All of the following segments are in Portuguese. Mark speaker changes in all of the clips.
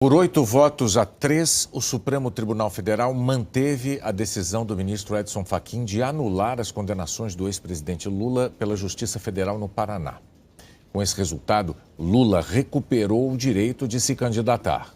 Speaker 1: Por 8 votos a 3, o Supremo Tribunal Federal manteve a decisão do ministro Edson Fachin de anular as condenações do ex-presidente Lula pela Justiça Federal no Paraná. Com esse resultado, Lula recuperou o direito de se candidatar.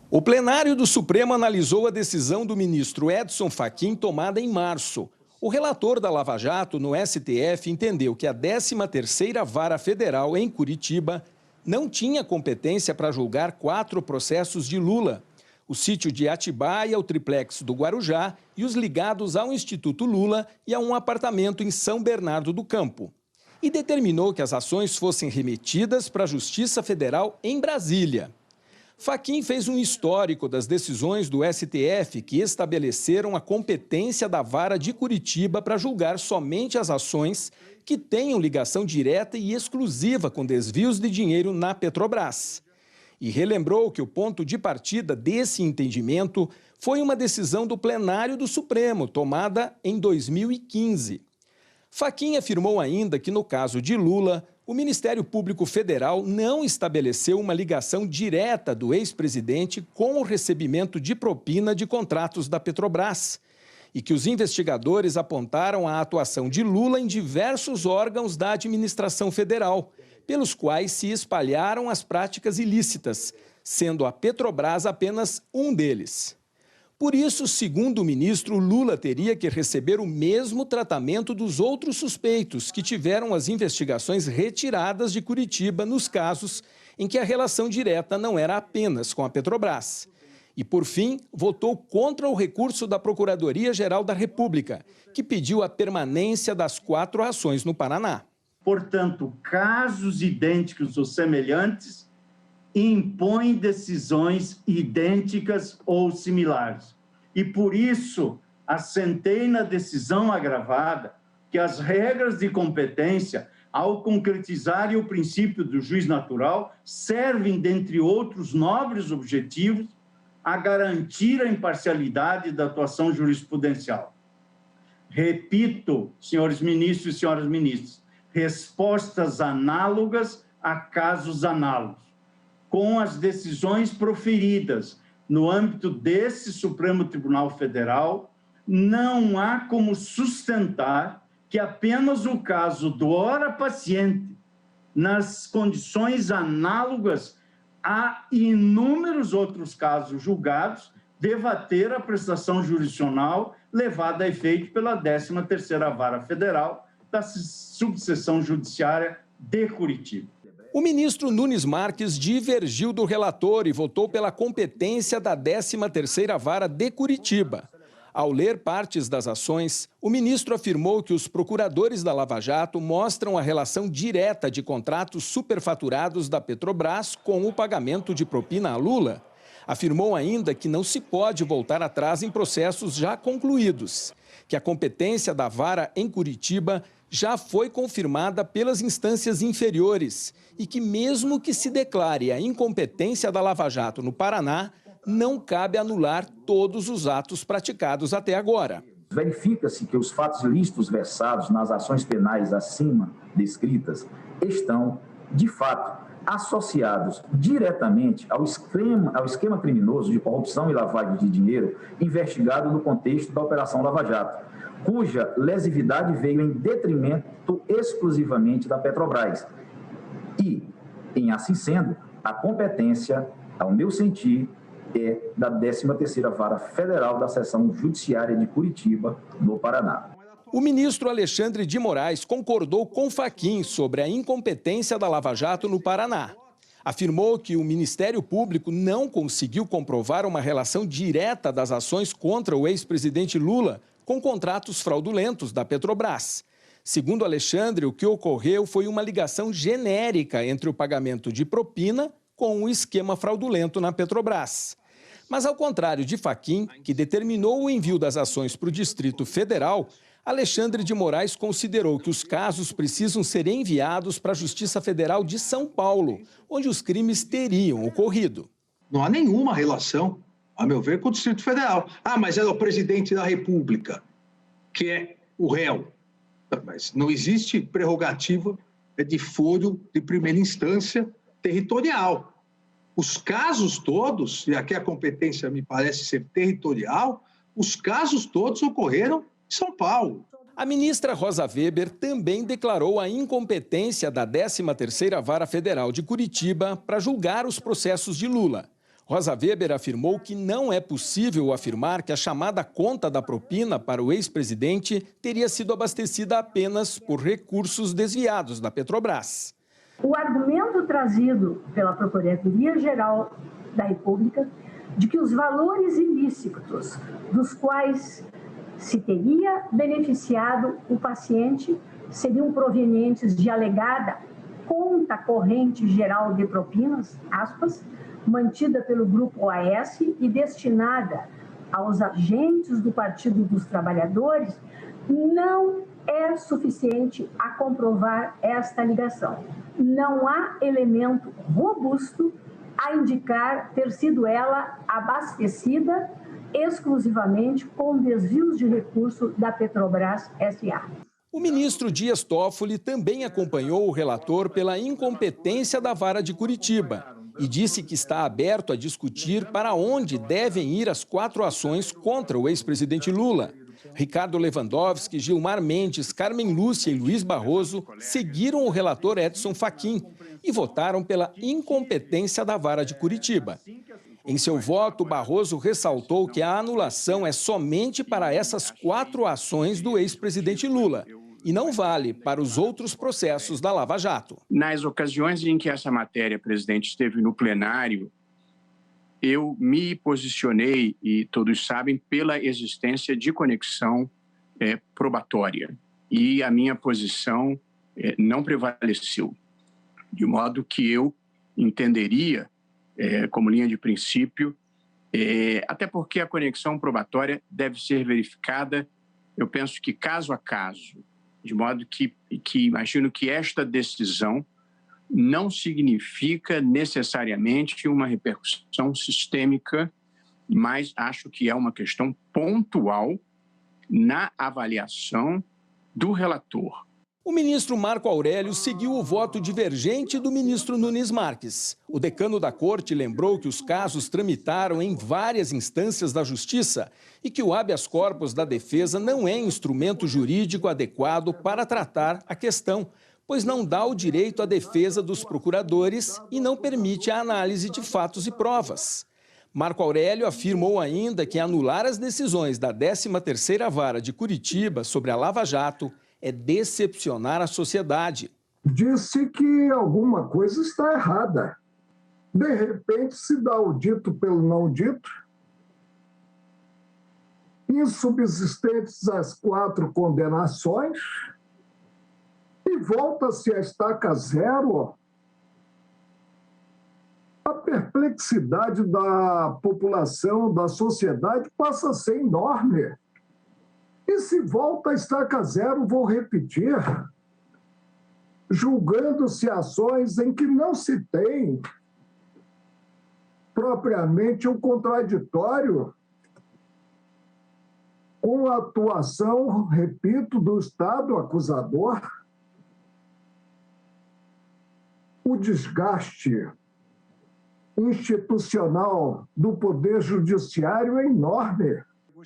Speaker 2: O plenário do Supremo analisou a decisão do ministro Edson Fachin tomada em março. O relator da Lava Jato no STF entendeu que a 13ª Vara Federal em Curitiba não tinha competência para julgar 4 processos de Lula: o sítio de Atibaia, o triplex do Guarujá e os ligados ao Instituto Lula e a um apartamento em São Bernardo do Campo. E determinou que as ações fossem remetidas para a Justiça Federal em Brasília. Fachin fez um histórico das decisões do STF que estabeleceram a competência da Vara de Curitiba para julgar somente as ações que tenham ligação direta e exclusiva com desvios de dinheiro na Petrobras. E relembrou que o ponto de partida desse entendimento foi uma decisão do plenário do Supremo, tomada em 2015. Fachin afirmou ainda que, no caso de Lula, o Ministério Público Federal não estabeleceu uma ligação direta do ex-presidente com o recebimento de propina de contratos da Petrobras e que os investigadores apontaram a atuação de Lula em diversos órgãos da administração federal, pelos quais se espalharam as práticas ilícitas, sendo a Petrobras apenas um deles. Por isso, segundo o ministro, Lula teria que receber o mesmo tratamento dos outros suspeitos que tiveram as investigações retiradas de Curitiba nos casos em que a relação direta não era apenas com a Petrobras. E, por fim, votou contra o recurso da Procuradoria-Geral da República, que pediu a permanência das 4 ações no Paraná.
Speaker 3: Portanto, casos idênticos ou semelhantes impõem decisões idênticas ou similares. E, por isso, assentei na decisão agravada que as regras de competência, ao concretizarem o princípio do juiz natural, servem, dentre outros nobres objetivos, a garantir a imparcialidade da atuação jurisprudencial. Repito, senhores ministros e senhoras ministras, respostas análogas a casos análogos. Com as decisões proferidas no âmbito desse Supremo Tribunal Federal, não há como sustentar que apenas o caso do ora paciente, nas condições análogas a inúmeros outros casos julgados, deva ter a prestação jurisdicional levada a efeito pela 13ª Vara Federal da Subseção Judiciária de Curitiba.
Speaker 2: O ministro Nunes Marques divergiu do relator e votou pela competência da 13ª Vara de Curitiba. Ao ler partes das ações, o ministro afirmou que os procuradores da Lava Jato mostram a relação direta de contratos superfaturados da Petrobras com o pagamento de propina a Lula. Afirmou ainda que não se pode voltar atrás em processos já concluídos, que a competência da Vara em Curitiba já foi confirmada pelas instâncias inferiores e que, mesmo que se declare a incompetência da Lava Jato no Paraná, não cabe anular todos os atos praticados até agora.
Speaker 4: Verifica-se que os fatos ilícitos versados nas ações penais acima descritas estão, de fato, associados diretamente ao esquema criminoso de corrupção e lavagem de dinheiro investigado no contexto da Operação Lava Jato, cuja lesividade veio em detrimento exclusivamente da Petrobras. E, em assim sendo, a competência, ao meu sentir, é da 13ª Vara Federal da Seção Judiciária de Curitiba, no Paraná.
Speaker 2: O ministro Alexandre de Moraes concordou com Fachin sobre a incompetência da Lava Jato no Paraná. Afirmou que o Ministério Público não conseguiu comprovar uma relação direta das ações contra o ex-presidente Lula com contratos fraudulentos da Petrobras. Segundo Alexandre, o que ocorreu foi uma ligação genérica entre o pagamento de propina com o esquema fraudulento na Petrobras. Mas, ao contrário de Fachin, que determinou o envio das ações para o Distrito Federal, Alexandre de Moraes considerou que os casos precisam ser enviados para a Justiça Federal de São Paulo, onde os crimes teriam ocorrido.
Speaker 5: Não há nenhuma relação, a meu ver, com o Distrito Federal. Ah, mas é o presidente da República, que é o réu. Mas não existe prerrogativa de foro de primeira instância territorial. Os casos todos, e aqui a competência me parece ser territorial, os casos todos ocorreram em São Paulo.
Speaker 2: A ministra Rosa Weber também declarou a incompetência da 13ª Vara Federal de Curitiba para julgar os processos de Lula. Rosa Weber afirmou que não é possível afirmar que a chamada conta da propina para o ex-presidente teria sido abastecida apenas por recursos desviados da Petrobras.
Speaker 6: O argumento trazido pela Procuradoria-Geral da República de que os valores ilícitos dos quais se teria beneficiado o paciente seriam provenientes de alegada conta corrente geral de propinas, aspas, mantida pelo Grupo OAS e destinada aos agentes do Partido dos Trabalhadores, não é suficiente a comprovar esta ligação. Não há elemento robusto a indicar ter sido ela abastecida exclusivamente com desvios de recurso da Petrobras S.A.
Speaker 2: O ministro Dias Toffoli também acompanhou o relator pela incompetência da Vara de Curitiba e disse que está aberto a discutir para onde devem ir as 4 ações contra o ex-presidente Lula. Ricardo Lewandowski, Gilmar Mendes, Carmen Lúcia e Luiz Barroso seguiram o relator Edson Fachin e votaram pela incompetência da Vara de Curitiba. Em seu voto, Barroso ressaltou que a anulação é somente para essas 4 ações do ex-presidente Lula e não vale para os outros processos da Lava Jato.
Speaker 7: Nas ocasiões em que essa matéria, presidente, esteve no plenário, eu me posicionei, e todos sabem, pela existência de conexão probatória. E a minha posição não prevaleceu, de modo que eu entenderia, como linha de princípio, até porque a conexão probatória deve ser verificada, eu penso que caso a caso, de modo que imagino que esta decisão não significa necessariamente uma repercussão sistêmica, mas acho que é uma questão pontual na avaliação do relator.
Speaker 2: O ministro Marco Aurélio seguiu o voto divergente do ministro Nunes Marques. O decano da corte lembrou que os casos tramitaram em várias instâncias da justiça e que o habeas corpus da defesa não é instrumento jurídico adequado para tratar a questão, pois não dá o direito à defesa dos procuradores e não permite a análise de fatos e provas. Marco Aurélio afirmou ainda que anular as decisões da 13ª Vara de Curitiba sobre a Lava Jato é decepcionar a sociedade.
Speaker 8: Disse que alguma coisa está errada. De repente, se dá o dito pelo não dito. Insubsistentes as 4 condenações e volta-se a estaca zero. A perplexidade da população, da sociedade, passa a ser enorme. E se volta a estaca zero, vou repetir, julgando-se ações em que não se tem propriamente um contraditório com a atuação, repito, do Estado acusador, o desgaste institucional do Poder Judiciário é enorme.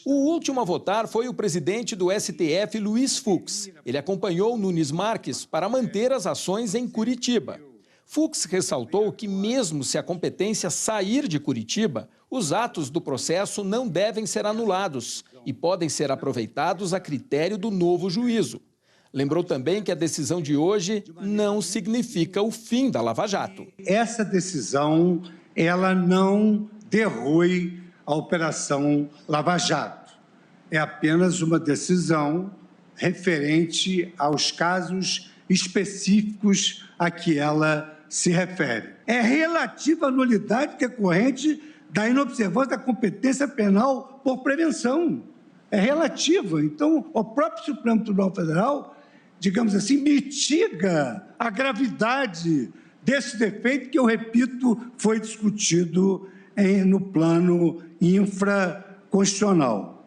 Speaker 2: O último a votar foi o presidente do STF, Luiz Fux. Ele acompanhou Nunes Marques para manter as ações em Curitiba. Fux ressaltou que, mesmo se a competência sair de Curitiba, os atos do processo não devem ser anulados e podem ser aproveitados a critério do novo juízo. Lembrou também que a decisão de hoje não significa o fim da Lava Jato.
Speaker 9: Essa decisão, ela não derrui a Operação Lava Jato. É apenas uma decisão referente aos casos específicos a que ela se refere. É relativa à nulidade decorrente da inobservância da competência penal por prevenção. É relativa. Então, o próprio Supremo Tribunal Federal, digamos assim, mitiga a gravidade desse defeito que, eu repito, foi discutido no plano infraconstitucional.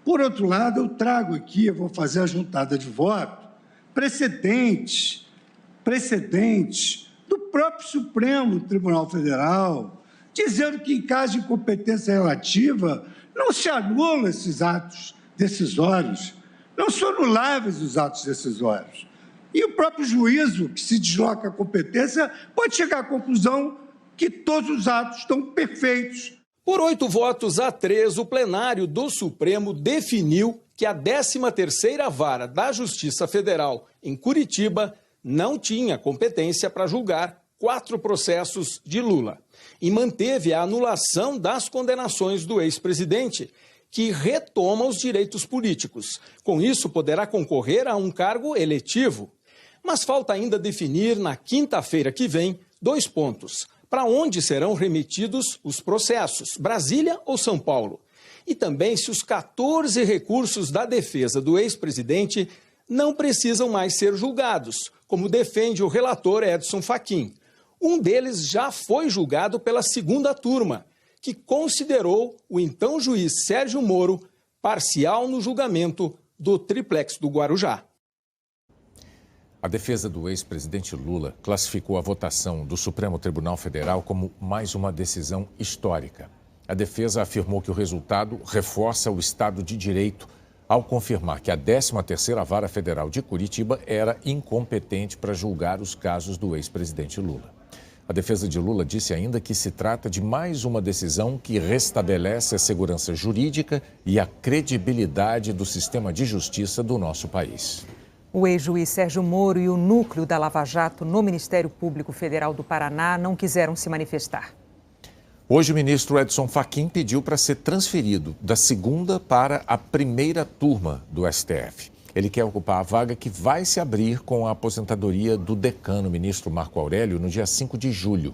Speaker 9: Por outro lado, eu trago aqui, eu vou fazer a juntada de voto, precedentes do próprio Supremo Tribunal Federal, dizendo que, em caso de incompetência relativa, não se anula esses atos decisórios, não são anuláveis os atos decisórios. E o próprio juízo, que se desloca a competência, pode chegar à conclusão que todos os atos estão perfeitos.
Speaker 2: Por 8 votos a 3, o plenário do Supremo definiu que a 13ª Vara da Justiça Federal em Curitiba não tinha competência para julgar 4 processos de Lula e manteve a anulação das condenações do ex-presidente, que retoma os direitos políticos. Com isso, poderá concorrer a um cargo eletivo. Mas falta ainda definir, na quinta-feira que vem, 2 pontos. Para onde serão remetidos os processos, Brasília ou São Paulo? E também se os 14 recursos da defesa do ex-presidente não precisam mais ser julgados, como defende o relator Edson Fachin. Um deles já foi julgado pela segunda turma, que considerou o então juiz Sérgio Moro parcial no julgamento do triplex do Guarujá.
Speaker 1: A defesa do ex-presidente Lula classificou a votação do Supremo Tribunal Federal como mais uma decisão histórica. A defesa afirmou que o resultado reforça o Estado de Direito ao confirmar que a 13ª Vara Federal de Curitiba era incompetente para julgar os casos do ex-presidente Lula. A defesa de Lula disse ainda que se trata de mais uma decisão que restabelece a segurança jurídica e a credibilidade do sistema de justiça do nosso país.
Speaker 10: O ex-juiz Sérgio Moro e o núcleo da Lava Jato no Ministério Público Federal do Paraná não quiseram se manifestar.
Speaker 1: Hoje, o ministro Edson Fachin pediu para ser transferido da segunda para a primeira turma do STF. Ele quer ocupar a vaga que vai se abrir com a aposentadoria do decano, ministro Marco Aurélio, no dia 5 de julho.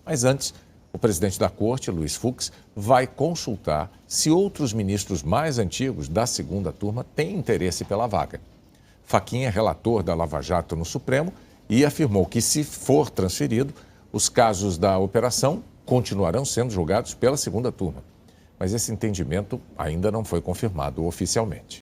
Speaker 1: Mas antes, o presidente da Corte, Luiz Fux, vai consultar se outros ministros mais antigos da segunda turma têm interesse pela vaga. Fachin é relator da Lava Jato no Supremo e afirmou que, se for transferido, os casos da operação continuarão sendo julgados pela segunda turma. Mas esse entendimento ainda não foi confirmado oficialmente.